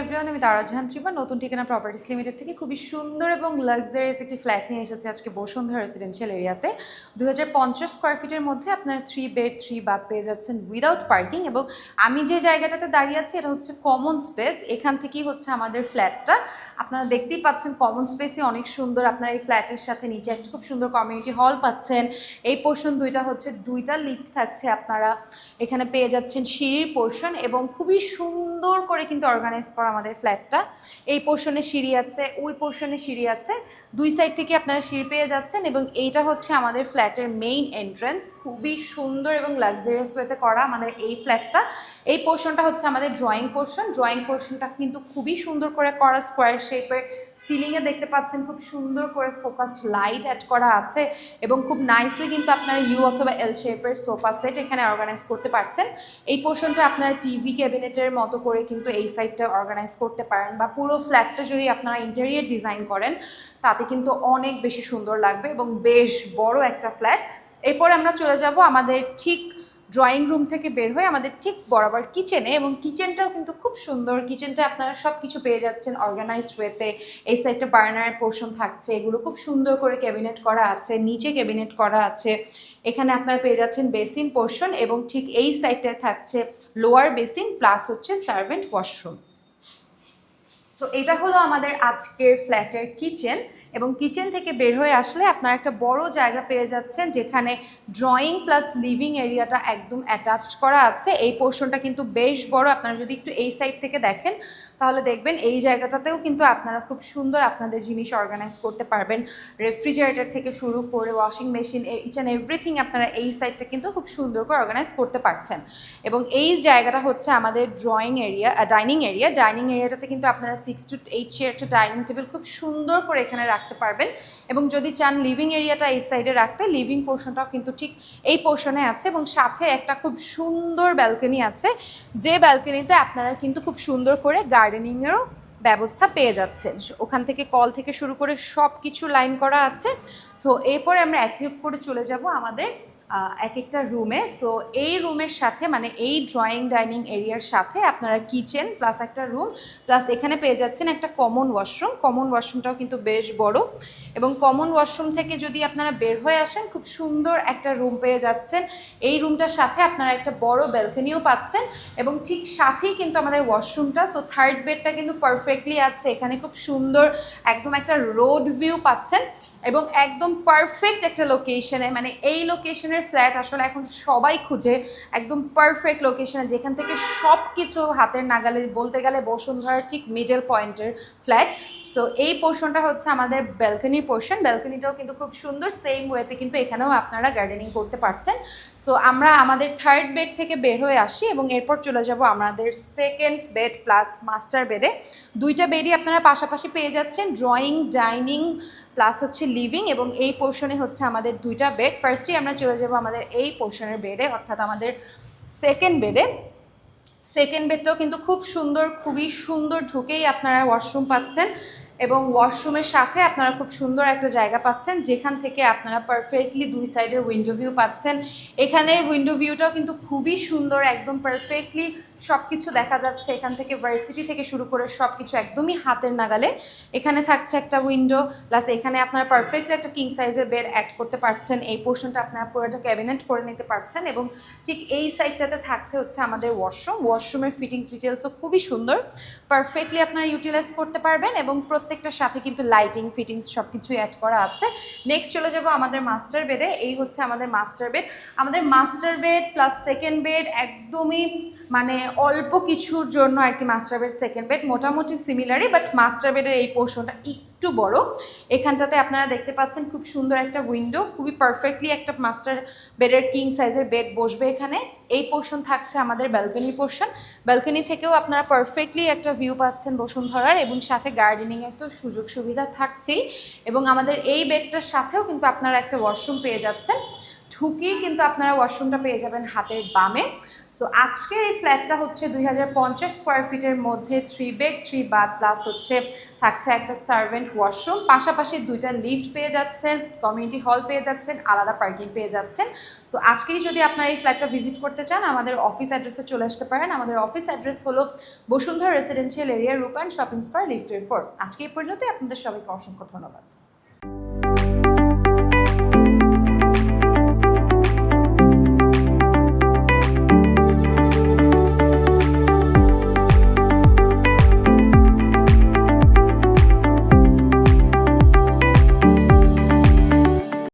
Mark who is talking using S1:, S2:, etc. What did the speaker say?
S1: Everyone, আমি তারা জাহান ত্রিপা নতুন ঠিকানা প্রপার্টিস লিমিটেড থেকে খুবই সুন্দর এবং লাক্সারিয়াস একটি ফ্ল্যাট নিয়ে এসেছি আজকে বসুন্ধরা রেসিডেন্সিয়াল এরিয়াতে 2050 স্কোয়ার ফিটের মধ্যে আপনারা 3 বেড 3 বাথ পেয়ে যাচ্ছেন উইদাউট পার্কিং। এবং আমি যে জায়গাটাতে দাঁড়িয়ে আছি এটা হচ্ছে কমন স্পেস। এখান থেকেই হচ্ছে আমাদের ফ্ল্যাটটা, আপনারা দেখতেই পাচ্ছেন কমন স্পেসই অনেক সুন্দর। আপনারা এই ফ্ল্যাটের সাথে নিচে একটা খুব সুন্দর কমিউনিটি হল পাচ্ছেন। এই পোর্শন দুইটা লিফট থাকছে, আপনারা এখানে পেয়ে যাচ্ছেন সিঁড়ির পোর্শন এবং খুবই সুন্দর করে কিন্তু অর্গানাইজ করা আমাদের ফ্ল্যাটটা। এই পোর্শনে সিঁড়ি আছে, ওই পোর্শনে সিঁড়ি আছে, দুই সাইড থেকে আপনারা সিঁড়ি পেয়ে যাচ্ছেন। এবং এইটা হচ্ছে আমাদের ফ্ল্যাটের মেইন এন্ট্রান্স, খুবই সুন্দর এবং লাক্সারিয়াস ওয়েতে করা আমাদের এই ফ্ল্যাটটা। এই পোর্শনটা হচ্ছে আমাদের ড্রয়িং পোর্শনটা কিন্তু খুবই সুন্দর করে করা, স্কোয়ার শেপের। সিলিংয়ে দেখতে পাচ্ছেন খুব সুন্দর করে ফোকাসড লাইট অ্যাড করা আছে এবং খুব নাইসলি কিন্তু আপনারা ইউ অথবা এল শেপের সোফা সেট এখানে অর্গানাইজ করতে পারছেন। এই পোর্শনটা আপনারা টিভি ক্যাবিনেটের মতো করে কিন্তু এই সাইডটা অর্গানাইজ করতে পারেন, বা পুরো ফ্ল্যাটটা যদি আপনারা ইন্টেরিয়র ডিজাইন করেন তাতে কিন্তু অনেক বেশি সুন্দর লাগবে এবং বেশ বড় একটা ফ্ল্যাট। এরপর আমরা চলে যাব আমাদের ঠিক ড্রয়িং রুম থেকে বের হয়ে আমাদের ঠিক বরাবর কিচেনে, এবং কিচেনটাও কিন্তু খুব সুন্দর। কিচেনটা আপনারা সব কিছু পেয়ে যাচ্ছেন অর্গানাইজড ওয়েতে। এই সাইডটা বার্নারের পোর্শন থাকছে, এগুলো খুব সুন্দর করে ক্যাবিনেট করা আছে, নিচে ক্যাবিনেট করা আছে। এখানে আপনারা পেয়ে যাচ্ছেন বেসিন পোর্শন এবং ঠিক এই সাইডটায় থাকছে লোয়ার বেসিন প্লাস হচ্ছে সার্ভেন্ট ওয়াশরুম। সো এটা হলো আমাদের আজকের ফ্ল্যাটের কিচেন। এবং কিচেন থেকে বের হয়ে আসলে আপনারা একটা বড় জায়গা পেয়ে যাচ্ছেন যেখানে ড্রয়িং প্লাস লিভিং এরিয়াটা একদম অ্যাটাচড করা আছে। এই পোর্শনটা কিন্তু বেশ বড়। আপনারা যদি একটু এই সাইড থেকে দেখেন তাহলে দেখবেন এই জায়গাটাতেও কিন্তু আপনারা খুব সুন্দর আপনাদের জিনিস অর্গানাইজ করতে পারবেন। রেফ্রিজারেটর থেকে শুরু করে washing machine, each and everything আপনারা এই সাইডটা কিন্তু খুব সুন্দর করে অর্গানাইজ করতে পারছেন। এবং এই জায়গাটা হচ্ছে আমাদের ডাইনিং এরিয়াটাতে কিন্তু আপনারা 6 to 8 চেয়ার একটা ডাইনিং টেবিল খুব সুন্দর করে এখানে রাখতে পারবেন। এবং যদি চান লিভিং এরিয়াটা এই সাইডে রাখতে, লিভিং পোর্শনটাও কিন্তু ঠিক এই পোর্শনে আছে এবং সাথে একটা খুব সুন্দর ব্যালকনি আছে, যে ব্যালকনিতে আপনারা কিন্তু খুব সুন্দর করে গার্ডেনিংয়েরও ব্যবস্থা পেয়ে যাচ্ছেন। ওখান থেকে কল থেকে শুরু করে সব কিছু লাইন করা আছে। সো এরপরে আমরা এক এক করে চলে যাব আমাদের এক একটা রুমে। সো এই রুমের সাথে মানে এই ড্রয়িং ডাইনিং এরিয়ার সাথে আপনারা কিচেন প্লাস একটা রুম প্লাস এখানে পেয়ে যাচ্ছেন একটা কমন ওয়াশরুমটাও কিন্তু বেশ বড়। এবং কমন ওয়াশরুম থেকে যদি আপনারা বের হয়ে আসেন খুব সুন্দর একটা রুম পেয়ে যাচ্ছেন। এই রুমটার সাথে আপনারা একটা বড় ব্যালকনিও পাচ্ছেন এবং ঠিক সাথেই কিন্তু আমাদের ওয়াশরুমটা। সো থার্ড বেডটা কিন্তু পারফেক্টলি আছে, এখানে খুব সুন্দর একদম একটা রোড ভিউ পাচ্ছেন এবং একদম পারফেক্ট একটা লোকেশনে। মানে এই লোকেশনের ফ্ল্যাট আসলে এখন সবাই খুঁজে, একদম পারফেক্ট লোকেশনে যেখান থেকে সব কিছু হাতের নাগালে, বলতে গেলে বসুন্ধরার ঠিক মিডল পয়েন্টের ফ্ল্যাট। সো এই পোর্শনটা হচ্ছে আমাদের ব্যালকনির পোর্শন। ব্যালকনিটাও কিন্তু খুব সুন্দর, সেম ওয়েতে কিন্তু এখানেও আপনারা গার্ডেনিং করতে পারছেন। সো আমরা আমাদের থার্ড বেড থেকে বের হয়ে আসি এবং এরপর চলে যাব আমাদের সেকেন্ড বেড প্লাস মাস্টার বেডে। দুইটা বেডই আপনারা পাশাপাশি পেয়ে যাচ্ছেন, ড্রয়িং ডাইনিং প্লাস হচ্ছে লিভিং। এবং এই পোর্শনে হচ্ছে আমাদের দুইটা বেড। ফার্স্টেই আমরা চলে যাব আমাদের এই পোর্শনের বেডে, অর্থাৎ আমাদের সেকেন্ড বেডটাও কিন্তু খুব সুন্দর, খুবই সুন্দর। ঢুকেই আপনারা ওয়াশরুম পাচ্ছেন এবং ওয়াশরুমের সাথে আপনারা খুব সুন্দর একটা জায়গা পাচ্ছেন যেখান থেকে আপনারা পারফেক্টলি দুই সাইডের উইন্ডো ভিউ পাচ্ছেন। এখানের উইন্ডো ভিউটাও কিন্তু খুবই সুন্দর, একদম পারফেক্টলি সব কিছু দেখা যাচ্ছে। এখান থেকে ভার্সিটি থেকে শুরু করে সব কিছু একদমই হাতের নাগালে। এখানে থাকছে একটা উইন্ডো প্লাস এখানে আপনারা পারফেক্টলি একটা কিং সাইজের বেড অ্যাড করতে পারছেন। এই পোর্শনটা আপনারা পুরোটা ক্যাবিনেট করে নিতে পারছেন এবং ঠিক এই সাইডটাতে থাকছে হচ্ছে আমাদের ওয়াশরুমের ফিটিংস ডিটেলসও খুবই সুন্দর, পারফেক্টলি আপনারা ইউটিলাইজ করতে পারবেন এবং প্রত্যেকটার সাথে কিন্তু লাইটিং ফিটিংস সব কিছুই অ্যাড করা আছে। নেক্সট চলে যাব আমাদের মাস্টার বেডে। এই হচ্ছে আমাদের master bed plus second bed একদমই মানে অল্প কিছুর জন্য আর কি মাস্টার বেড সেকেন্ড বেড মোটামুটি সিমিলারই, বাট মাস্টার বেডের এই পোর্শনটা একটু বড়। এখানটাতে আপনারা দেখতে পাচ্ছেন খুব সুন্দর একটা উইন্ডো, খুবই পারফেক্টলি একটা মাস্টার বেডের কিং সাইজের বেড বসবে এখানে। এই পোর্শন থাকছে আমাদের ব্যালকনি পোর্শন। ব্যালকনি থেকেও আপনারা পারফেক্টলি একটা ভিউ পাচ্ছেন বসুন্ধরার এবং সাথে গার্ডেনিংয়ের তো সুযোগ সুবিধা থাকছেই। এবং আমাদের এই বেডটার সাথেও কিন্তু আপনারা একটা ওয়াশরুম পেয়ে যাচ্ছেন। ঢুকেই কিন্তু আপনারা ওয়াশরুমটা পেয়ে যাবেন হাতের বামে। সো আজকের এই ফ্ল্যাটটা হচ্ছে 2050 স্কোয়ার ফিটের মধ্যে 3 বেড 3 বাথ প্লাস হচ্ছে থাকছে একটা সার্ভেন্ট ওয়াশরুম, পাশাপাশি 2টা লিফট পেয়ে যাচ্ছেন, কমিউনিটি হল পেয়ে যাচ্ছেন, আলাদা পার্কিং পেয়ে যাচ্ছেন। সো আজকেই যদি আপনারা এই ফ্ল্যাটটা ভিজিট করতে চান আমাদের অফিস অ্যাড্রেসে চলে আসতে পারেন। আমাদের অফিস অ্যাড্রেস হলো বসুন্ধরা রেসিডেন্সিয়াল এরিয়া, রূপায়ণ শপিং স্কোয়ার, লিফটের 4। আজকে এই পর্যন্তই, আপনাদের সবাইকে অসংখ্য ধন্যবাদ।